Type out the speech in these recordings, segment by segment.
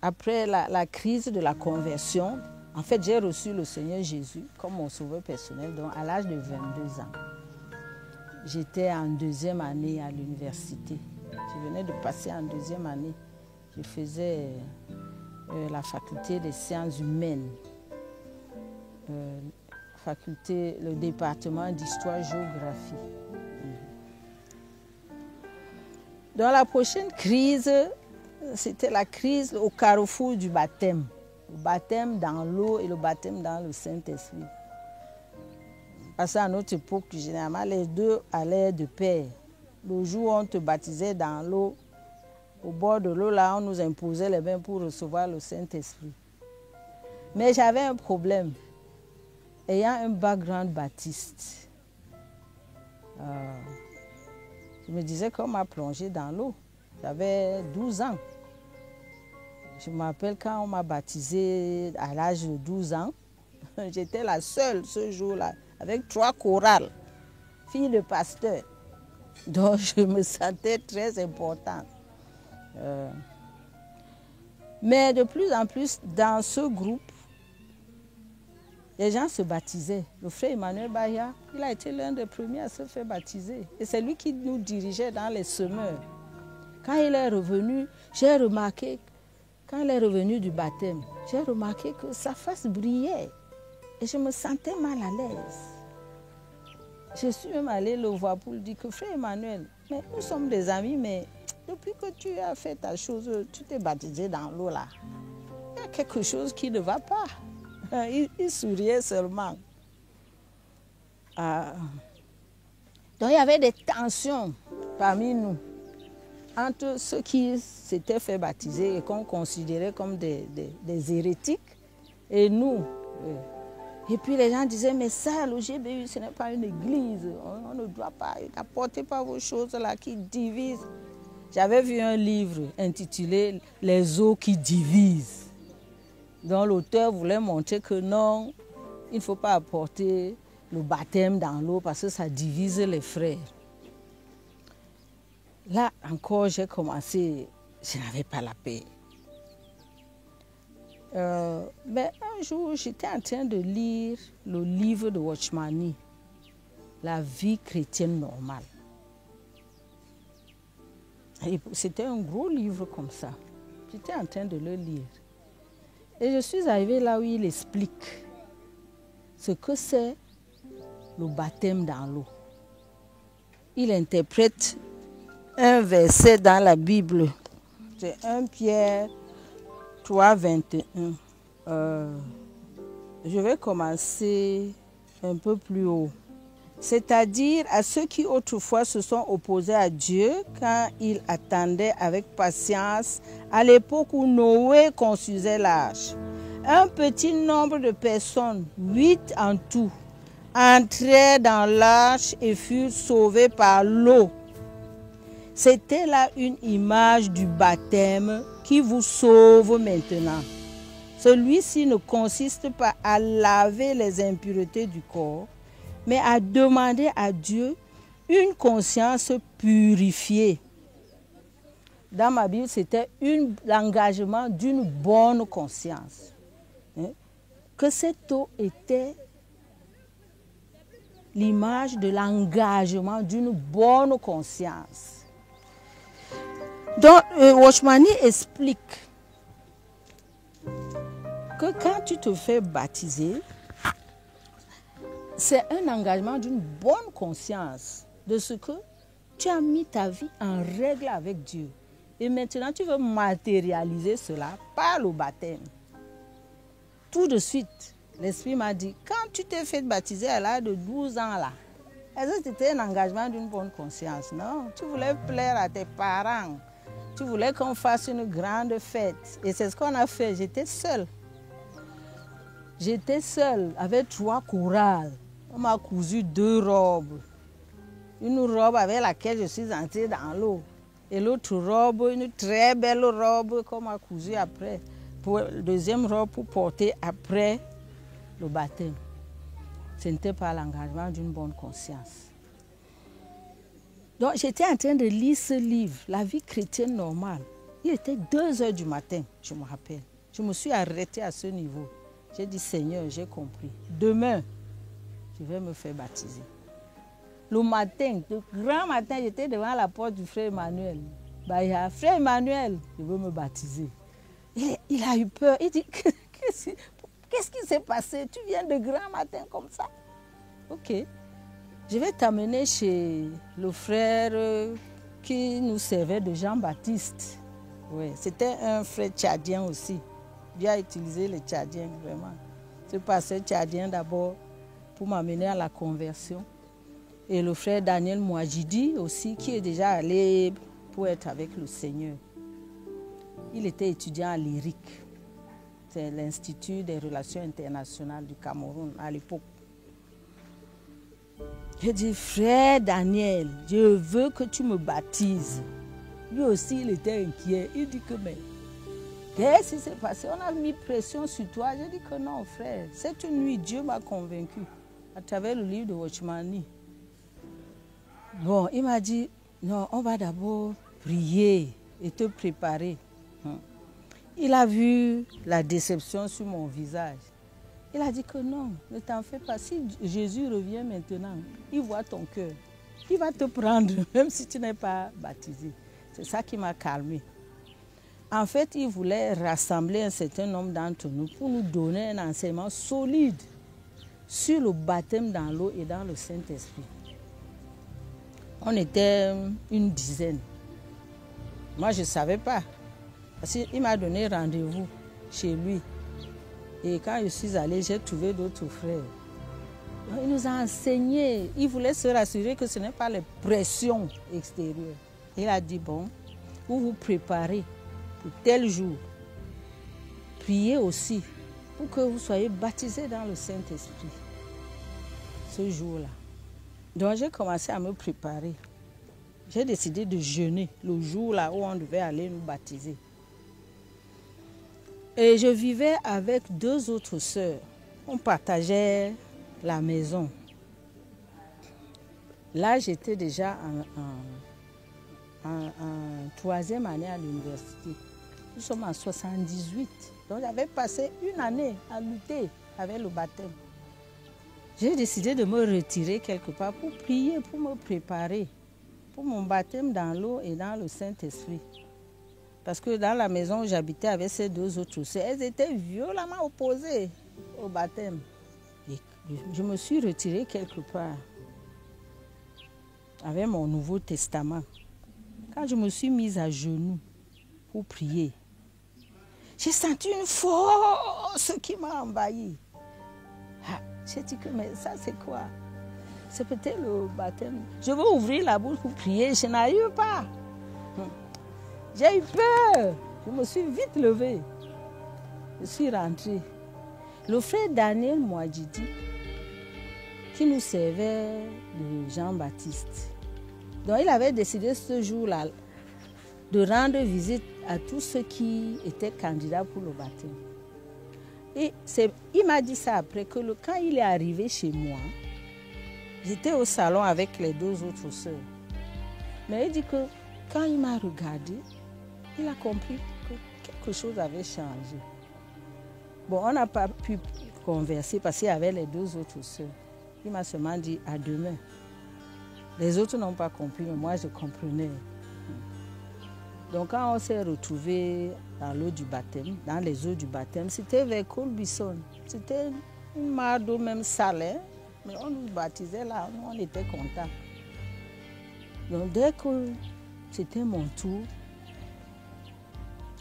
après la crise de la conversion, en fait, j'ai reçu le Seigneur Jésus comme mon sauveur personnel, donc à l'âge de 22 ans. J'étais en deuxième année à l'université. Je venais de passer en deuxième année. Je faisais la faculté des sciences humaines, le département d'histoire-géographie. Dans la prochaine crise, c'était la crise au carrefour du baptême. Le baptême dans l'eau et le baptême dans le Saint-Esprit. Parce qu'à notre époque, généralement, les deux allaient de pair. Le jour où on te baptisait dans l'eau, au bord de l'eau, là, on nous imposait les bains pour recevoir le Saint-Esprit. Mais j'avais un problème. Ayant un background baptiste, je me disais qu'on m'a plongé dans l'eau. J'avais 12 ans. Je me rappelle quand on m'a baptisé à l'âge de 12 ans, j'étais la seule ce jour-là, avec 3 chorales, fille de pasteur. Donc je me sentais très importante. Mais de plus en plus, dans ce groupe, les gens se baptisaient. Le frère Emmanuel Bahia, il a été l'un des premiers à se faire baptiser. Et c'est lui qui nous dirigeait dans les semeurs. Quand il est revenu, j'ai remarqué, quand il est revenu du baptême, j'ai remarqué que sa face brillait. Et je me sentais mal à l'aise. Je suis même allée le voir pour lui dire que frère Emmanuel, mais nous sommes des amis, mais depuis que tu as fait ta chose, tu t'es baptisé dans l'eau là. Il y a quelque chose qui ne va pas. Il souriait seulement. Donc il y avait des tensions parmi nous entre ceux qui s'étaient fait baptiser et qu'on considérait comme des hérétiques et nous. Et puis les gens disaient, mais ça, le GBU, ce n'est pas une église. On ne doit pas, n'apportez pas vos choses là qui divisent. J'avais vu un livre intitulé « Les eaux qui divisent ». Donc l'auteur voulait montrer que non, il ne faut pas apporter le baptême dans l'eau parce que ça divise les frères. Là encore, j'ai commencé, je n'avais pas la paix. Mais un jour, j'étais en train de lire le livre de Watchman Nee, La vie chrétienne normale. C'était un gros livre comme ça. J'étais en train de le lire. Et je suis arrivée là où il explique ce que c'est le baptême dans l'eau. Il interprète un verset dans la Bible. C'est 1 Pierre 3, 21. Je vais commencer un peu plus haut. C'est-à-dire à ceux qui autrefois se sont opposés à Dieu quand ils attendaient avec patience à l'époque où Noé construisait l'arche. Un petit nombre de personnes, 8 en tout, entrèrent dans l'arche et furent sauvés par l'eau. C'était là une image du baptême qui vous sauve maintenant. Celui-ci ne consiste pas à laver les impuretés du corps, mais à demander à Dieu une conscience purifiée. Dans ma Bible, c'était l'engagement d'une bonne conscience. Que cette eau était l'image de l'engagement d'une bonne conscience. Donc, Watchman Nee explique que quand tu te fais baptiser, c'est un engagement d'une bonne conscience de ce que tu as mis ta vie en règle avec Dieu. Et maintenant, tu veux matérialiser cela par le baptême. Tout de suite, l'Esprit m'a dit, quand tu t'es fait baptiser à l'âge de 12 ans, là, est-ce que c'était un engagement d'une bonne conscience? Non, tu voulais plaire à tes parents. Tu voulais qu'on fasse une grande fête. Et c'est ce qu'on a fait. J'étais seule. J'étais seule avec 3 chorales. On m'a cousu 2 robes. Une robe avec laquelle je suis entrée dans l'eau. Et l'autre robe, une très belle robe qu'on m'a cousue après. La deuxième robe pour porter après le baptême. Ce n'était pas l'engagement d'une bonne conscience. Donc j'étais en train de lire ce livre, La vie chrétienne normale. Il était 2 heures du matin, je me rappelle. Je me suis arrêtée à ce niveau. J'ai dit, Seigneur, j'ai compris. Demain, je vais me faire baptiser. Le matin, le grand matin, j'étais devant la porte du frère Emmanuel. Bah, frère Emmanuel, je veux me baptiser. Il a eu peur. Il dit, qu'est-ce qui s'est passé? Tu viens de grand matin comme ça? Ok. Je vais t'amener chez le frère qui nous servait de Jean-Baptiste. Ouais, c'était un frère tchadien aussi. Il a utilisé le tchadien, vraiment. Ce pasteur tchadien d'abord pour m'amener à la conversion. Et le frère Daniel Mouajidi aussi, qui est déjà allé pour être avec le Seigneur. Il était étudiant à l'IRIC. C'est l'Institut des Relations Internationales du Cameroun à l'époque. J'ai dit, frère Daniel, je veux que tu me baptises. Lui aussi, il était inquiet. Il dit que, mais, qu'est-ce qui s'est passé? On a mis pression sur toi. J'ai dit que non, frère. Cette nuit, Dieu m'a convaincu à travers le livre de Watchmani. Bon, il m'a dit, non, on va d'abord prier et te préparer. Il a vu la déception sur mon visage. Il a dit que non, ne t'en fais pas. Si Jésus revient maintenant, il voit ton cœur. Il va te prendre, même si tu n'es pas baptisé. C'est ça qui m'a calmé. En fait, il voulait rassembler un certain nombre d'entre nous pour nous donner un enseignement solide sur le baptême dans l'eau et dans le Saint-Esprit. On était une dizaine. Moi, je ne savais pas. Parce qu'il m'a donné rendez-vous chez lui. Et quand je suis allée, j'ai trouvé d'autres frères. Donc, il nous a enseigné. Il voulait se rassurer que ce n'est pas les pressions extérieures. Il a dit, bon, vous vous préparez pour tel jour. Priez aussi pour que vous soyez baptisés dans le Saint-Esprit. Ce jour-là. Donc j'ai commencé à me préparer. J'ai décidé de jeûner le jour-là où on devait aller nous baptiser. Et je vivais avec 2 autres sœurs. On partageait la maison. Là, j'étais déjà en 3e année à l'université. Nous sommes en 78. Donc j'avais passé une année à lutter avec le baptême. J'ai décidé de me retirer quelque part pour prier, pour me préparer pour mon baptême dans l'eau et dans le Saint-Esprit. Parce que dans la maison où j'habitais avec ces 2 autres sœurs, elles étaient violemment opposées au baptême. Et je me suis retirée quelque part avec mon Nouveau Testament. Quand je me suis mise à genoux pour prier, j'ai senti une force qui m'a envahie. J'ai dit que, mais ça c'est quoi? C'est peut-être le baptême. Je veux ouvrir la bouche pour prier, je n'arrive pas. J'ai eu peur. Je me suis vite levée. Je suis rentrée. Le frère Daniel Mouajidi, qui nous servait de Jean-Baptiste. Donc il avait décidé ce jour-là de rendre visite à tous ceux qui étaient candidats pour le baptême. Et il m'a dit ça après, que quand il est arrivé chez moi, j'étais au salon avec les 2 autres sœurs. Mais il dit que quand il m'a regardé, il a compris que quelque chose avait changé. Bon, on n'a pas pu converser parce qu'il y avait les 2 autres sœurs. Il m'a seulement dit à demain. Les autres n'ont pas compris, mais moi je comprenais. Donc quand on s'est retrouvés dans l'eau du baptême, dans les eaux du baptême, c'était vers Colbison. C'était une mare d'eau même salée, mais on nous baptisait là, nous on était contents. Donc dès que c'était mon tour,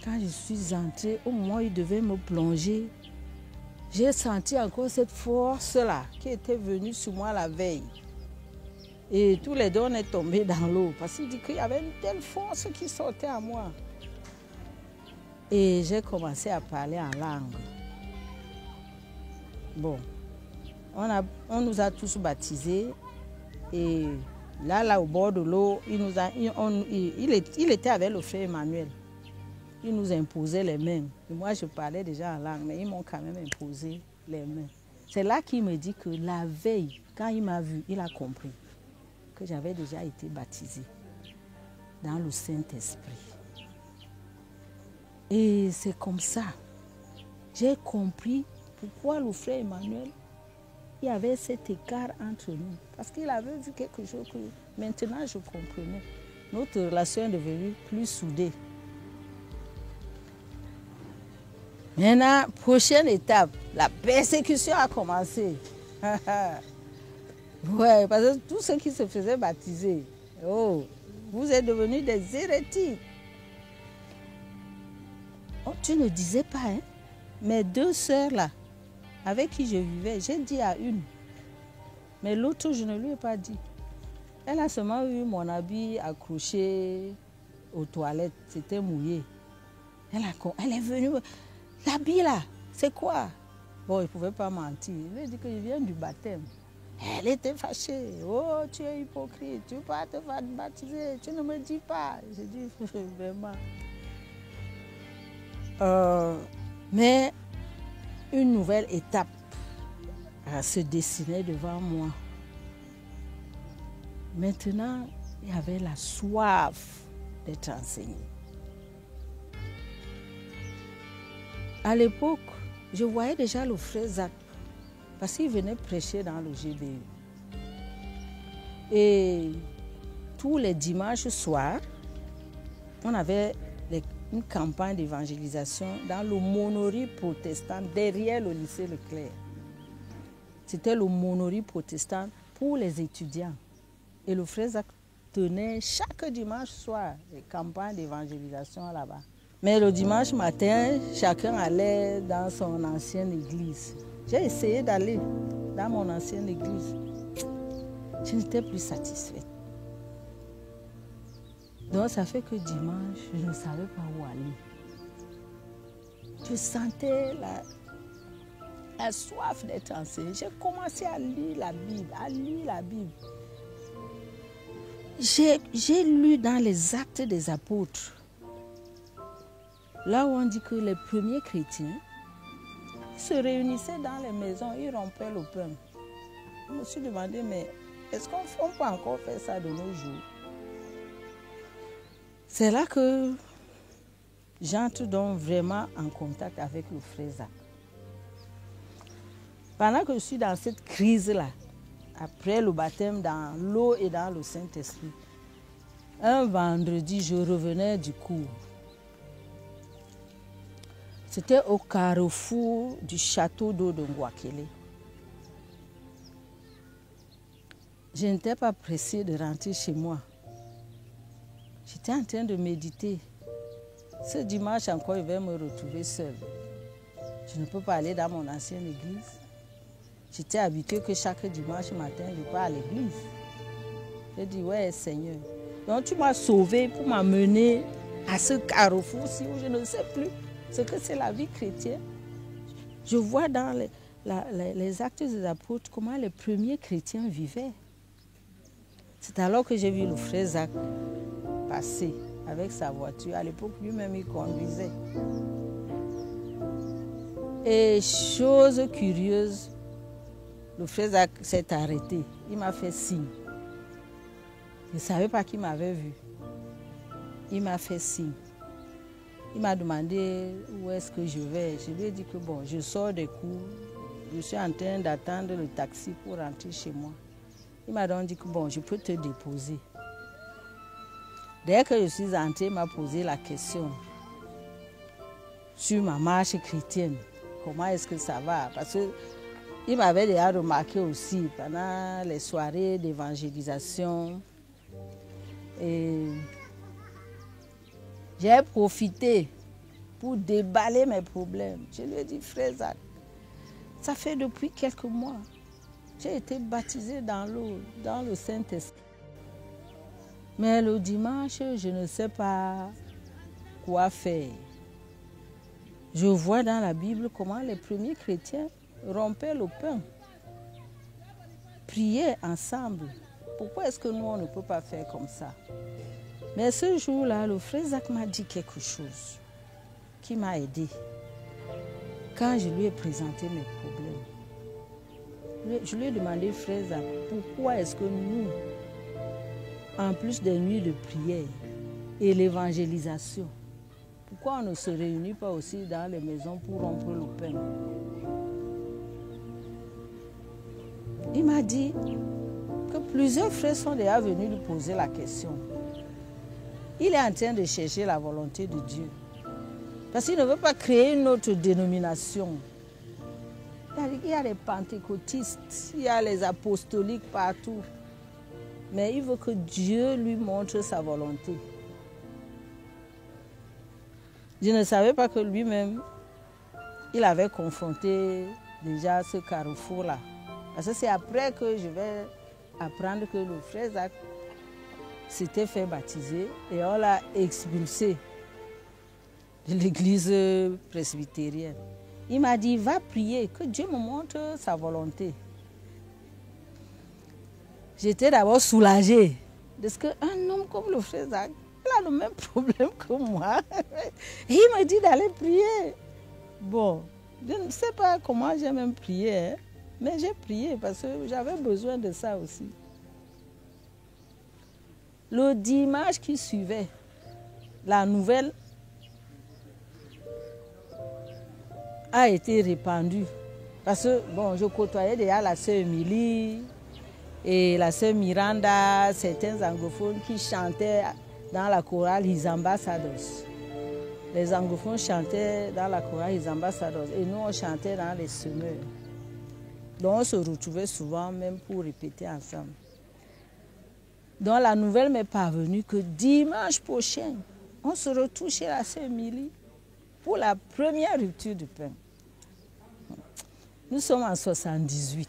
quand je suis entrée, au moment où il devait me plonger, j'ai senti encore cette force-là qui était venue sur moi la veille. Et tous les 2, on est tombés dans l'eau parce qu'il dit qu'il y avait une telle force qui sortait à moi. Et j'ai commencé à parler en langue. Bon, on nous a tous baptisés. Et là au bord de l'eau, il était avec le frère Emmanuel. Il nous imposait les mains. Et moi, je parlais déjà en langue, mais ils m'ont quand même imposé les mains. C'est là qu'il me dit que la veille, quand il m'a vu, il a compris que j'avais déjà été baptisée dans le Saint-Esprit. Et c'est comme ça. J'ai compris pourquoi le frère Emmanuel, il y avait cet écart entre nous. Parce qu'il avait vu quelque chose que maintenant je comprenais. Notre relation est devenue plus soudée. Maintenant, prochaine étape, la persécution a commencé. Ouais, parce que tous ceux qui se faisaient baptiser, oh, vous êtes devenus des hérétiques. Oh, tu ne disais pas, hein? Mes deux sœurs là, avec qui je vivais, j'ai dit à une, mais l'autre, je ne lui ai pas dit. Elle a seulement eu mon habit accroché aux toilettes, c'était mouillé. Elle est venue, l'habit là, c'est quoi? Bon, il ne pouvait pas mentir. Il lui a dit que je viens du baptême. Elle était fâchée. Oh, tu es hypocrite, tu ne peux pas te faire baptiser, tu ne me dis pas. J'ai dit, vraiment. Mais une nouvelle étape se dessinait devant moi. Maintenant, il y avait la soif d'être enseigné. À l'époque, je voyais déjà le frère Zach, parce qu'il venait prêcher dans le GBU. Et tous les dimanches soirs, on avait une campagne d'évangélisation dans le monorie protestant, derrière le lycée Leclerc. C'était le monorie protestant pour les étudiants. Et le frère Zach tenait chaque dimanche soir des campagnes d'évangélisation là-bas. Mais le dimanche matin, chacun allait dans son ancienne église. J'ai essayé d'aller dans mon ancienne église. Je n'étais plus satisfaite. Donc ça fait que dimanche, je ne savais pas où aller. Je sentais la soif d'être enseigné. J'ai commencé à lire la Bible, J'ai lu dans les Actes des Apôtres, là où on dit que les premiers chrétiens se réunissaient dans les maisons, ils rompaient le pain. Je me suis demandé, mais est-ce qu'on peut encore faire ça de nos jours? C'est là que j'entre donc vraiment en contact avec le frère Zach. Pendant que je suis dans cette crise-là, après le baptême dans l'eau et dans le Saint-Esprit, un vendredi, je revenais du cours. C'était au carrefour du château d'eau de Ngouakele. Je n'étais pas pressée de rentrer chez moi. J'étais en train de méditer. Ce dimanche encore, je vais me retrouver seule. Je ne peux pas aller dans mon ancienne église. J'étais habituée que chaque dimanche matin, je pars à l'église. J'ai dit, ouais, Seigneur. Donc tu m'as sauvée pour m'amener à ce carrefour-ci où je ne sais plus ce que c'est la vie chrétienne. Je vois dans les Actes des Apôtres comment les premiers chrétiens vivaient. C'est alors que j'ai vu le frère Zach passer avec sa voiture. À l'époque, lui-même, il conduisait. Et chose curieuse, le frère Zach s'est arrêté. Il m'a fait signe. Je ne savais pas qu'il m'avait vu. Il m'a fait signe. Il m'a demandé où est-ce que je vais. Je lui ai dit que bon, je sors des cours. Je suis en train d'attendre le taxi pour rentrer chez moi. Il m'a donc dit que bon, je peux te déposer. Dès que je suis entrée, il m'a posé la question sur ma marche chrétienne. Comment est-ce que ça va? Parce qu'il m'avait déjà remarqué aussi pendant les soirées d'évangélisation. Et j'ai profité pour déballer mes problèmes. Je lui ai dit, frère Zach, ça fait depuis quelques mois. J'ai été baptisée dans l'eau, dans le Saint-Esprit. Mais le dimanche, je ne sais pas quoi faire. Je vois dans la Bible comment les premiers chrétiens rompaient le pain, priaient ensemble. Pourquoi est-ce que nous, on ne peut pas faire comme ça? Mais ce jour-là, le frère Zach m'a dit quelque chose qui m'a aidé. Quand je lui ai présenté mes problèmes, je lui ai demandé, frère Zach, pourquoi est-ce que nous, en plus des nuits de prière et l'évangélisation, pourquoi on ne se réunit pas aussi dans les maisons pour rompre le pain? Il m'a dit que plusieurs frères sont déjà venus lui poser la question. Il est en train de chercher la volonté de Dieu. Parce qu'il ne veut pas créer une autre dénomination. Il y a les pentecôtistes, il y a les apostoliques partout. Mais il veut que Dieu lui montre sa volonté. Je ne savais pas que lui-même, il avait confronté déjà ce carrefour-là. Parce que c'est après que je vais apprendre que le frère Zach s'était fait baptiser et on l'a expulsé de l'église presbytérienne. Il m'a dit, va prier, que Dieu me montre sa volonté. J'étais d'abord soulagée, parce qu'un homme comme le frère Zach, il a le même problème que moi. Et il m'a dit d'aller prier. Bon, je ne sais pas comment j'ai même prié, hein, mais j'ai prié parce que j'avais besoin de ça aussi. Le dimanche qui suivait, la nouvelle a été répandue. Parce que bon, je côtoyais déjà la sœur Émilie et la sœur Miranda, certains anglophones qui chantaient dans la chorale His Ambassadors. Les anglophones chantaient dans la chorale His Ambassadors et nous on chantait dans les semeurs. Donc on se retrouvait souvent même pour répéter ensemble. Donc la nouvelle m'est parvenue que dimanche prochain, on se retrouve chez la sœur Émilie pour la première rupture du pain. Nous sommes en 78.